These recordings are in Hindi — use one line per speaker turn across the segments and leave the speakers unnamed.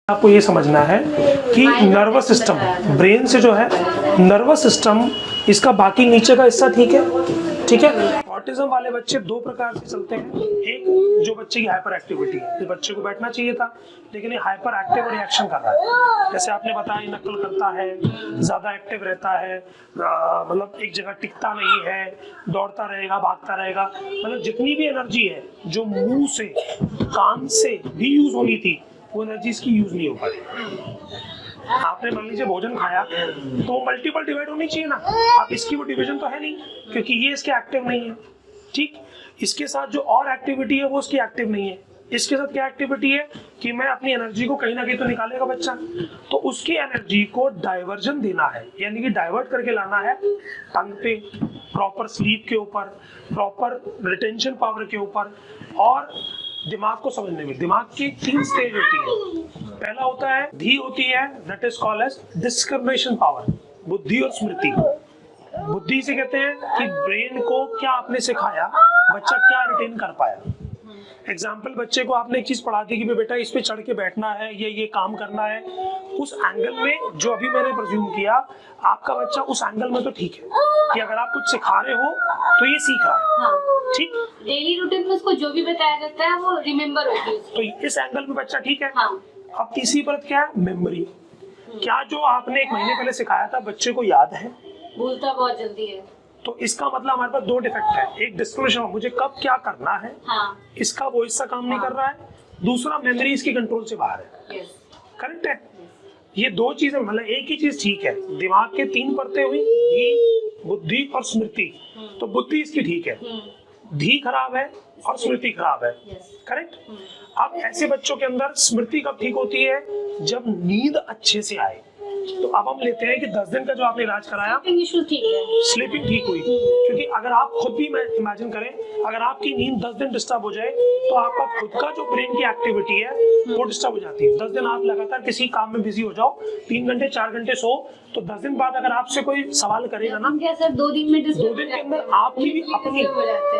आपको ये समझना है कि नर्वस सिस्टम, ब्रेन से जो है नर्वस सिस्टम, इसका बाकी नीचे का हिस्सा ठीक है। ऑटिज्म वाले बच्चे दो प्रकार से चलते हैं। एक, जो बच्चे की हाइपर एक्टिविटी है, इस बच्चे को बैठना चाहिए था लेकिन ये हाइपर एक्टिव रिएक्शन कर रहा है। जैसे आपने बताया, नकल करता है, ज्यादा एक्टिव रहता है, मतलब एक जगह टिकता नहीं है, दौड़ता रहेगा, भागता रहेगा, मतलब जितनी भी एनर्जी है जो मुंह से कान से भी यूज होनी थी वो एनर्जी इसकी यूज नहीं हो पाई। आपने मान लीजिए भोजन खाया तो मल्टीपल डिवाइड होनी चाहिए ना, अब इसकी वो डिवीजन तो है नहीं क्योंकि ये इसके एक्टिव नहीं है। ठीक, इसके साथ जो और एक्टिविटी है वो उसकी एक्टिव नहीं है। इसके साथ क्या एक्टिविटी है कि मैं अपनी एनर्जी को कहीं ना कहीं तो निकालेगा बच्चा, तो उसकी एनर्जी को डाइवर्जन देना है, यानी कि डाइवर्ट करके लाना है टंग पे, प्रॉपर स्लीप के ऊपर, प्रॉपर रिटेंशन पावर के ऊपर, और दिमाग को समझने में। दिमाग की 3 स्टेज होती है। पहला होता है धी होती है, that is called as discrimination power, बुद्धि और स्मृति। बुद्धि से कहते हैं कि ब्रेन को क्या आपने सिखाया, बच्चा क्या रिटेन कर पाया। एग्जाम्पल, बच्चे को आपने एक चीज पढ़ा दी कि बेटा इस पे चढ़ के बैठना है, ये काम करना है, उस एंगल में जो अभी मैंने प्रेज्यूम किया, आपका बच्चा उस एंगल में तो ठीक है कि अगर आप कुछ सिखा रहे हो तो ये सीख रहा है। हाँ। ठीक,
डेली रूटीन में उसको जो भी बताया जाता है वो रिमेम्बर होती है,
तो इस एंगल में बच्चा ठीक है।
हाँ।
अब तीसरी परत क्या है, मेमोरी। क्या जो आपने एक महीने पहले सिखाया था बच्चे को याद है?
भूलता बहुत जल्दी है।
तो इसका मतलब हमारे पास 2 डिफेक्ट है, एक डिस्क्रिमिनेशन, मुझे कब क्या करना है,
हाँ।
इसका वो हिस्सा काम नहीं कर रहा है, दूसरा मेमोरी इसकी कंट्रोल से बाहर है। करेक्ट है। ये 2 चीजें, मतलब एक ही चीज ठीक है। दिमाग के 3 परतें हुई, धी, बुद्धि और स्मृति। तो बुद्धि इसकी ठीक है, धी खराब है और स्मृति खराब है। करेक्ट। अब ऐसे बच्चों के अंदर स्मृति कब ठीक होती है, जब नींद अच्छे से आए। तो अब हम लेते हैं कि 10 दिन का जो आपने इलाज कराया, स्लीपिंग ठीक हुई, क्योंकि अगर आप खुद भी इमेजिन करें, अगर आपकी नींद 10 दिन डिस्टर्ब हो जाए तो आपका खुद का जो ब्रेन की एक्टिविटी है वो डिस्टर्ब हो जाती है। 10 दिन आप लगातार किसी काम में बिजी हो जाओ, 3 घंटे 4 घंटे सो, तो 10 दिन बाद अगर आपसे कोई सवाल करेगा ना,
सर 2 दिन में
2 दिन के अंदर आपकी भी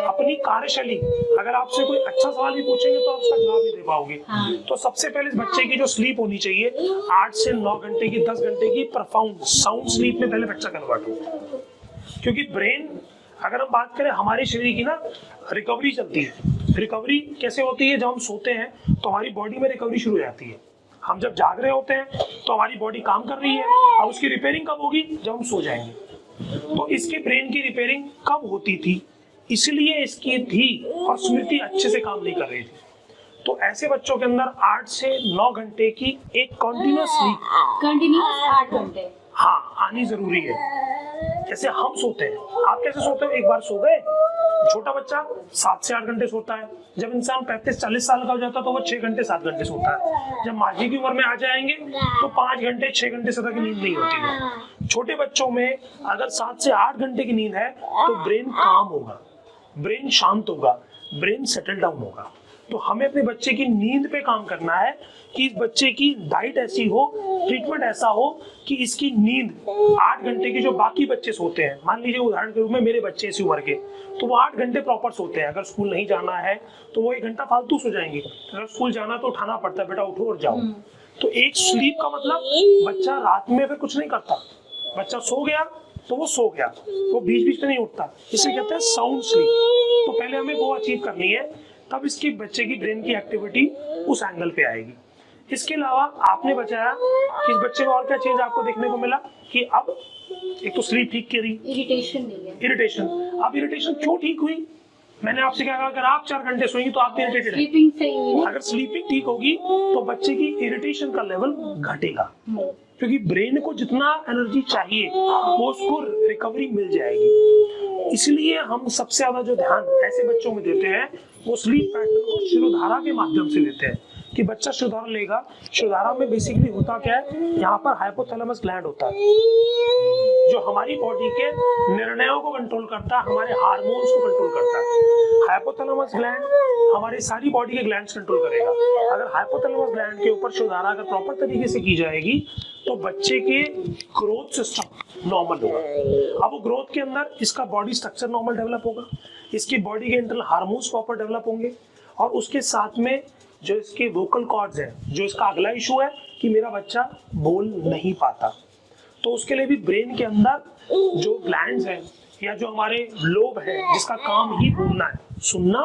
अपनी कार्यशैली, अगर आपसे कोई अच्छा सवाल भी पूछेंगे तो आप उसका जवाब नहीं दे पाओगे। तो सबसे पहले इस बच्चे की जो स्लीप होनी चाहिए 8 से 9 घंटे की, 10 घंटे की प्रोफाउंड साउंड स्लीप में पहले बच्चा कन्वर्ट हो। क्योंकि ब्रेन, अगर हम बात करें हमारे शरीर की ना, रिकवरी चलती है। रिकवरी कैसे होती है, जब हम सोते हैं तो हमारी बॉडी में रिकवरी शुरू हो जाती है। हम जब जाग रहे होते हैं तो हमारी बॉडी काम कर रही है, और उसकी रिपेयरिंग कब होगी, जब हम सो जाएंगे। तो इसके ब्रेन की रिपेयरिंग कब होती थी, इसलिए इसकी धी और स्मृति अच्छे से काम नहीं कर रही थी। तो ऐसे बच्चों के अंदर 8 से 9 घंटे की एक कंटिन्यूअस स्लीप,
8 घंटे,
हाँ, आनी जरूरी है। जैसे हम सोते हैं, आप कैसे सोते हो, एक बार सो गए, छोटा बच्चा 7 से 8 घंटे सोता है। जब इंसान 35-40 साल का हो जाता है तो वो 6 घंटे 7 घंटे सोता है। जब माजी की उम्र में आ जाएंगे तो 5 घंटे 6 घंटे से ज्यादा की नींद नहीं होती है। छोटे बच्चों में अगर 7 से 8 घंटे की नींद है तो ब्रेन काम होगा, ब्रेन शांत होगा, ब्रेन सेटल डाउन होगा। तो हमें अपने बच्चे की नींद पे काम करना है कि इस बच्चे की डाइट ऐसी हो, ट्रीटमेंट ऐसा हो कि इसकी नींद 8 घंटे की, जो बाकी बच्चे सोते हैं, मान लीजिए उदाहरण के रूप में मेरे बच्चे इसी उम्र के, तो वो 8 घंटे प्रॉपर सोते हैं। अगर स्कूल नहीं जाना है तो वो 1 घंटा फालतू सो जाएंगे, अगर स्कूल जाना तो उठाना पड़ता है, बेटा उठो और जाओ। तो एक स्लीप का मतलब बच्चा रात में फिर कुछ नहीं करता, बच्चा सो गया तो वो सो गया, वो बीच बीच में नहीं उठता, इसे कहते हैं साउंड स्लीप। तो पहले हमें वो अचीव करनी है, तब इसकी बच्चे की ब्रेन की एक्टिविटी उस एंगल पे आएगी। इसके अलावा आपने बताया कि इस बच्चे में और क्या चेंज आपको देखने को मिला कि अब एक तो स्लीप ठीक करी, इरिटेशन। अब इरिटेशन क्यों ठीक हुई, मैंने आपसे कहा अगर आप 4 घंटे सोएंगे तो आप इरिटेटेड हैं। अगर स्लीपिंग ठीक होगी तो बच्चे की इरिटेशन का लेवल घटेगा, क्योंकि ब्रेन को जितना एनर्जी चाहिए वो उसको रिकवरी मिल जाएगी। इसलिए हम सबसे ज्यादा जो ध्यान ऐसे बच्चों में देते हैं वो स्लीप पैटर्न को शिरोधारा के माध्यम से देते हैं कि बच्चा शिरोधारा लेगा। शिरोधारा में बेसिकली होता क्या है, यहाँ पर हाइपोथैलेमस ग्लैंड होता है जो हमारी बॉडी के निर्णयों को कंट्रोल करता है, हमारे हार्मोन्स को कंट्रोल करता है। हाइपोथैलेमस ग्लैंड हमारी सारी बॉडी के ग्लैंड्स कंट्रोल करेगा। अगर हाइपोथैलेमस ग्लैंड के ऊपर शिरोधारा अगर प्रॉपर तरीके से की जाएगी तो बच्चे के ग्रोथ सिस्टम नॉर्मल होगा। अब वो ग्रोथ के अंदर इसका बॉडी स्ट्रक्चर नॉर्मल डेवलप होगा, इसकी बॉडी के इंटरनल हार्मोन्स प्रॉपर डेवलप होंगे, और उसके साथ में जो इसके वोकल कॉर्ड्स हैं, जो इसका अगला इशू है कि मेरा बच्चा बोल नहीं पाता, तो उसके लिए भी ब्रेन के अंदर जो ग्लैंड्स हैं या जो हमारे लोब है जिसका काम ही बोलना है, सुनना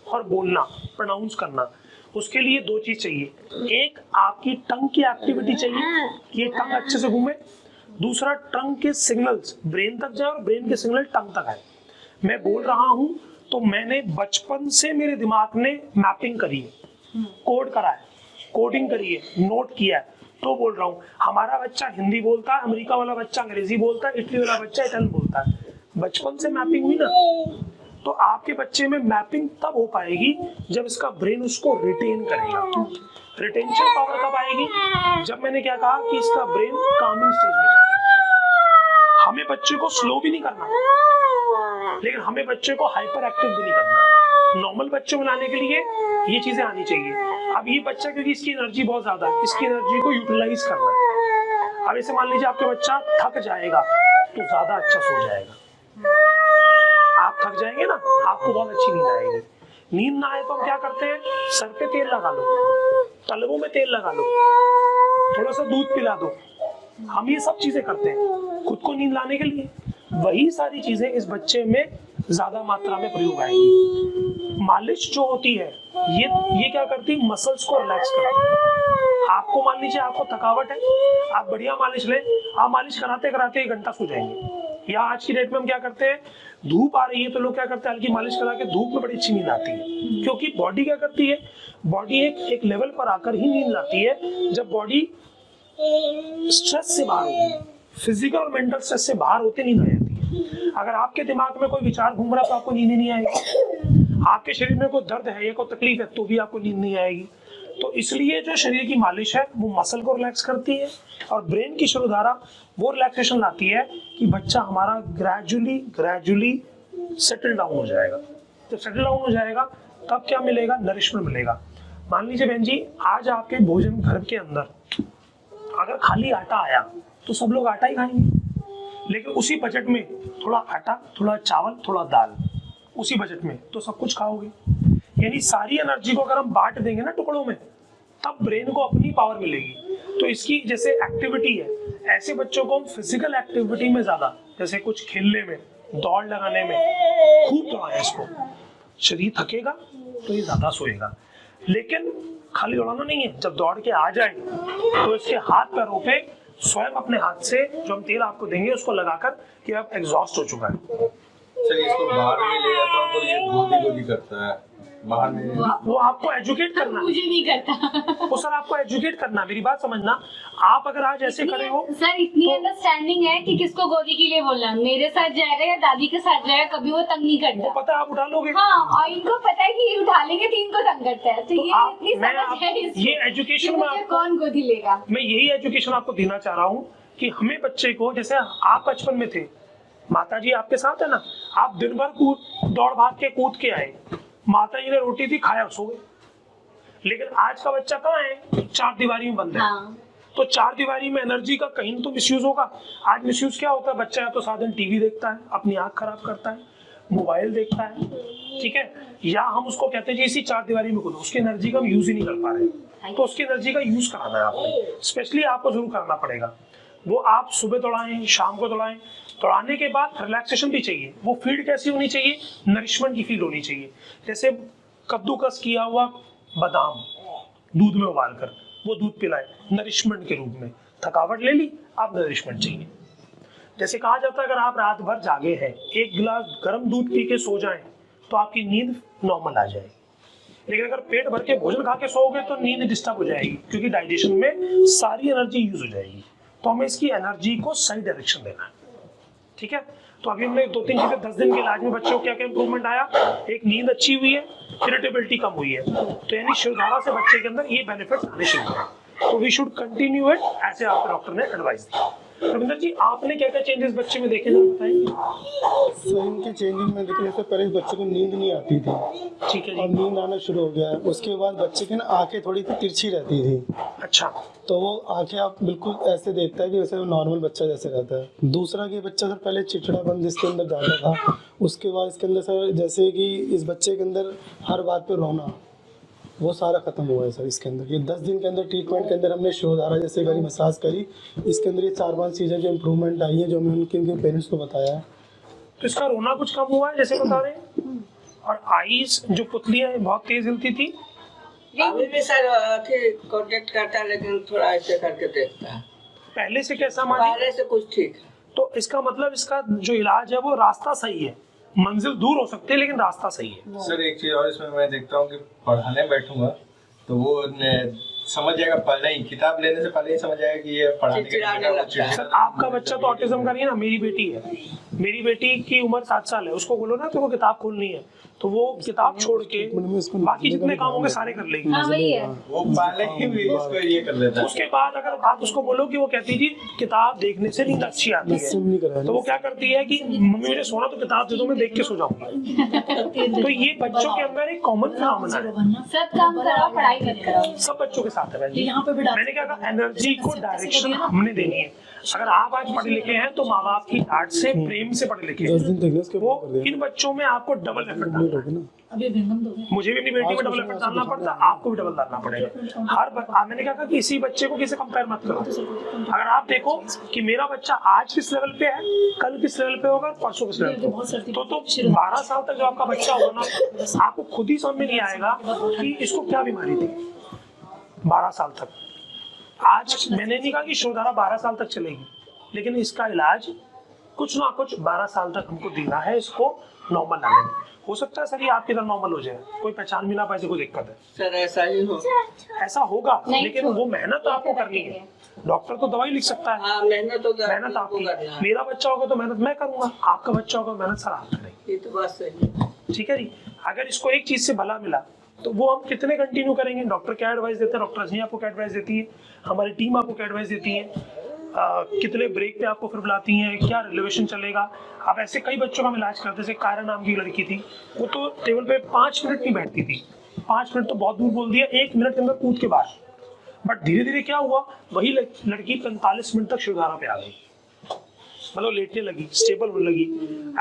और बोलना, प्रोनाउंस करना, उसके लिए दो चीज चाहिए। एक आपकी टंग की एक्टिविटी चाहिए कि ये टंग अच्छे से घूमे, दूसरा टंग के सिग्नल्स ब्रेन तक जाए और ब्रेन के सिग्नल टंग तक आए। मैं बोल रहा हूं तो मैंने बचपन से मेरे दिमाग ने मैपिंग करी है, कोड करा है, कोडिंग करी है, नोट किया है, तो बोल रहा हूँ। हमारा बच्चा हिंदी बोलता है, अमेरिका वाला बच्चा अंग्रेजी बोलता है, इटली वाला बच्चा इटालियन बोलता है। बचपन से मैपिंग हुई ना, तो आपके बच्चे में मैपिंग तब हो पाएगी जब इसका ब्रेन उसको रिटेन करेगा। रिटेंशन पावर कब आएगी? जब मैंने क्या कहा कि इसका ब्रेन कामिंग स्टेज में जाएगा। हमें बच्चे को स्लो भी नहीं करना, लेकिन हमें बच्चे को हाइपर एक्टिव भी नहीं करना। नॉर्मल बच्चों को लाने के लिए ये चीजें आनी चाहिए। अब ये बच्चा, क्योंकि इसकी एनर्जी बहुत ज्यादा है, इसकी एनर्जी को यूटिलाइज करना है। अब ऐसे मान लीजिए आपके बच्चा थक जाएगा तो ज्यादा अच्छा सो जाएगा। आप थक जाएंगे ना, आपको बहुत अच्छी नींद आएगी। नींद ना आए तो हम क्या करते हैं, सर पे तेल लगा लो, तलवों में तेल लगा लो, थोड़ा सा दूध पिला दो। हम ये सब चीजें करते हैं खुद को नींद लाने के लिए। वही सारी चीजें इस बच्चे में ज्यादा मात्रा में प्रयोग आएगी। मालिश जो होती है ये क्या करती है, मसल्स को रिलैक्स करती है। आपको मान लीजिए आपको थकावट है, आप बढ़िया मालिश लें, आप मालिश कराते कराते 1 घंटा सो जाएंगे। या आज की डेट में हम क्या करते हैं, धूप आ रही है तो लोग क्या करते हैं, हल्की मालिश करा के धूप में बड़ी अच्छी नींद आती है। क्योंकि बॉडी क्या करती है, बॉडी एक लेवल पर आकर ही नींद लाती है जब बॉडी स्ट्रेस से बाहर होगी, फिजिकल और मेंटल स्ट्रेस से बाहर होते नींद आ जाती है। अगर आपके दिमाग में कोई विचार घूम रहा है तो आपको नींद नहीं आएगी। आपके शरीर में कोई दर्द है या कोई तकलीफ है तो भी आपको नींद नहीं आएगी। तो इसलिए जो शरीर की मालिश है वो मसल को रिलैक्स करती है और ब्रेन की शुरुधारा वो रिलैक्सेशन लाती है कि बच्चा हमारा ग्रेजुअली सेटल डाउन हो जाएगा। जब सेटल डाउन हो जाएगा तब क्या मिलेगा, नरिशमेंट मिलेगा। मान लीजिए बहन जी, आज आपके भोजन घर के अंदर अगर खाली आटा आया तो सब लोग आटा ही खाएंगे, लेकिन उसी बजट में थोड़ा आटा, थोड़ा चावल, थोड़ा दाल, उसी बजट में तो सब कुछ खाओगे। यानी सारी एनर्जी को अगर हम बांट देंगे ना टुकड़ों में, तब ब्रेन को अपनी पावर मिलेगी। तो इसकी जैसे एक्टिविटी है, ऐसे बच्चों को हम फिजिकल एक्टिविटी में ज्यादा, जैसे कुछ खेलने में, दौड़ लगाने में खूब दौड़ाएं इसको। शरीर थकेगा तो ये ज्यादा सोएगा, लेकिन खाली दौड़ाना नहीं है। जब दौड़ के आ जाए तो इसके हाथ पैरों पे स्वयं अपने हाथ से जो हम तेल आपको देंगे उसको लगाकर कि आप एग्जॉस्ट हो चुका है।
चलिए इसको बाहर में ले जाता हूँ तो ये गोदी करता है बाहर में।
वो आपको एजुकेट करना,
मुझे नहीं करता।
वो सर आपको एजुकेट करना। मेरी बात समझना, आप अगर आज ऐसे करे हो
सर, इतनी
तो
अंडरस्टैंडिंग है कि किसको गोदी के लिए बोलना, मेरे साथ जाएगा या दादी के साथ जाएगा, कभी वो तंग नहीं
वो
करता।
पता है आप उठा लोगे।
हाँ, और इनको पता है कि ये उठा लेंगे तो इनको तंग करता है। तो ये इतनी समझ है इसको
ये एजुकेशन में
मुझे कौन गोदी लेगा।
मैं यही एजुकेशन आपको देना चाह रहा हूँ कि हमें बच्चे को, जैसे आप बचपन में थे, माता जी आपके साथ है ना, आप दिन भर दौड़ भाग के कूद के आए, माता जी ने रोटी दी, खाया, सो गए। लेकिन आज का बच्चा कहाँ है, 4 दीवारी में बंद है।
हाँ।
तो 4 दीवारी में एनर्जी का कहीं तो मिसयूज होगा। आज मिसयूज क्या होता है, बच्चा या तो सारा दिन टीवी देखता है, अपनी आंख खराब करता है, मोबाइल देखता है, ठीक है, या हम उसको कहते हैं जी इसी 4 दीवारी में कूदो, उसकी एनर्जी का हम यूज ही नहीं कर पा रहे। तो उसकी एनर्जी का यूज कराना है आपने, स्पेशली आपको जरूर करना पड़ेगा। वो आप सुबह दौड़ाएं, शाम को दौड़ाएं। दौड़ाने के बाद रिलैक्सेशन भी चाहिए। वो फीड कैसी होनी चाहिए, नरिशमेंट की फीड होनी चाहिए। जैसे कद्दूकस किया हुआ बादाम दूध में उबाल कर वो दूध पिलाए, नरिशमेंट के रूप में। थकावट ले ली, आप नरिशमेंट चाहिए। जैसे कहा जाता है अगर आप रात भर जागे हैं, 1 गिलास गर्म दूध पी के सो जाएं तो आपकी नींद नॉर्मल आ जाएगी। लेकिन अगर पेट भर के भोजन खा के सोओगे तो नींद डिस्टर्ब हो जाएगी, क्योंकि डाइजेशन में सारी एनर्जी यूज हो जाएगी। तो हमें इसकी एनर्जी को सही डायरेक्शन देना है, ठीक है। तो अभी हमने 2-3 चीजें, 10 दिन के इलाज में बच्चों को क्या क्या इंप्रूवमेंट आया, एक नींद अच्छी हुई है, इरिटेबिलिटी कम हुई है। तो यानी शिवधारा से बच्चे के अंदर ये बेनिफिट आने शुरू हुए। तो वी शुड कंटिन्यू इट, ऐसे आपके डॉक्टर ने एडवाइस दिया। रविंदर जी, आपने क्या क्या चेंजेस बच्चे में देखे ना, बताएंगे।
सो इनके चेंजिंग में देखिए, जैसे पहले बच्चे को नींद नहीं आती थी,
ठीक है
और
जी।
नींद आना शुरू हो गया है। उसके बाद बच्चे की ना आंखें थोड़ी सी तिरछी रहती थी,
अच्छा,
तो वो आंखें आप बिल्कुल ऐसे देखता है कि जैसे वो नॉर्मल बच्चा जैसे रहता है। दूसरा कि बच्चा सर पहले चिड़चिड़ापन जिसके अंदर ज़्यादा था, उसके बाद इसके अंदर सर जैसे कि इस बच्चे के अंदर हर बात पे रोना, वो सारा खत्म हुआ है सर इसके अंदर। ये 10 दिन के अंदर ट्रीटमेंट के अंदर हमने शिरोधारा जैसे करी, मसाज करी, इसके अंदर ये 4-5 चीज़ें जो इम्प्रूवमेंट आई हैं जो हमने उनके पेरेंट्स को बताया है।
तो इसका रोना कुछ कम हुआ है जैसे बता रहे हैं, और आईज जो पुतलियां हैं बहुत तेज हिलती थी।
अभी भी सर कांटेक्ट करता है लेकिन थोड़ा ऐसे करके देखता है।
पहले से कैसा मानी?
पहले से कुछ ठीक है।
तो इसका मतलब इसका जो इलाज है वो रास्ता सही है, मंजिल दूर हो सकती है लेकिन रास्ता सही है।
सर एक चीज और इसमें मैं देखता हूँ कि पढ़ाने बैठूंगा तो वो समझ जाएगा, पढ़ना ही किताब लेने से पहले ही समझ जाएगा कि ये पढ़ाने के।
सर आपका बच्चा तो ऑटिज्म का नहीं है ना, मेरी बेटी है, मेरी बेटी की उम्र 7 साल है, उसको बोलो ना तो वो किताब खोलनी है तो वो किताब छोड़ के बाकी जितने काम होंगे सारे कर लेगी।
हाँ वही है।
वो पहले ही भी इसको ये कर लेता है।
उसके बाद अगर आप उसको बोलो कि वो कहती जी किताब देखने से नींद अच्छी आती है, तो वो क्या करती है कि मम्मी मुझे सोना तो किताब दे दो, मैं देख के सो जाऊंगी। तो ये बच्चों के अंदर एक कॉमन फिनोमेना है।
सब काम कराओ, पढ़ाई मत कराओ।
सब बच्चों के साथ है बहन जी। मैंने क्या कहा, एनर्जी को डायरेक्शन हमने देनी है। अगर आप आज पढ़े लिखे हैं तो माँ बाप की डांट से, प्रेम से पढ़े लिखे हैं, वो इन बच्चों में आपको डबल एफर्ट डालना है। मुझे भी अपनी बेटी में डबल एफर्ट डालना पड़ता, आपको भी डबल डालना पड़ेगा। मैंने क्या कहा कि इसी बच्चे को किसी कंपेयर मत करो। अगर आप देखो कि मेरा बच्चा आज किस लेवल पे है, कल किस लेवल पे होगा, परसों किस लेवल पे, तो 12 साल तक जो आपका बच्चा होगा ना, आपको खुद ही समझ में नहीं आएगा कि इसको क्या बीमारी थी 12 साल तक। आज मैंने नहीं कहा कि शिरोधारा 12 साल तक चलेगी, लेकिन इसका इलाज कुछ ना कुछ 12 साल तक हमको देना है इसको नॉर्मल लाने में। हो सकता है सर ये आपकी तरह नॉर्मल हो जाए, कोई पहचान भी ना पाए, कोई दिक्कत है
सर ऐसा ही हो,
ऐसा होगा, लेकिन वो मेहनत आपको करनी है। डॉक्टर तो दवाई लिख सकता है,
हाँ, मेहनत
आपकी। मेरा बच्चा होगा तो मेहनत मैं करूंगा, आपका बच्चा होगा मेहनत सर आप करेंगे।
ये तो बात सही है।
ठीक है जी। अगर इसको एक चीज से भला मिला तो वो हम कितने कंटिन्यू करेंगे? डॉक्टर क्या एडवाइस देते हैं, डॉक्टर रजनी आपको क्या एडवाइस देती है, हमारी टीम आपको क्या एडवाइस देती है, कितने ब्रेक पे आपको फिर बुलाती हैं, क्या रिलेवेशन चलेगा। आप ऐसे कई बच्चों का हम इलाज करते, जैसे कायरा नाम की लड़की थी, वो तो टेबल पे 5 मिनट नहीं बैठती थी। 5 मिनट तो बहुत दूर बोल दिया, 1 मिनट के अंदर कूद के बाहर। बट धीरे धीरे क्या हुआ, वही लड़की 45 मिनट तक शिरोधारा पे आ गई, मतलब लेटने लगी, स्टेबल होने लगी,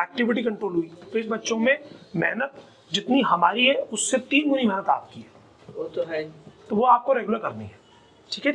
एक्टिविटी कंट्रोल हुई। तो इस बच्चों में मेहनत जितनी हमारी है उससे 3 गुनी मेहनत आपकी है,
वो तो है,
तो वो आपको रेगुलर करनी है। ठीक है।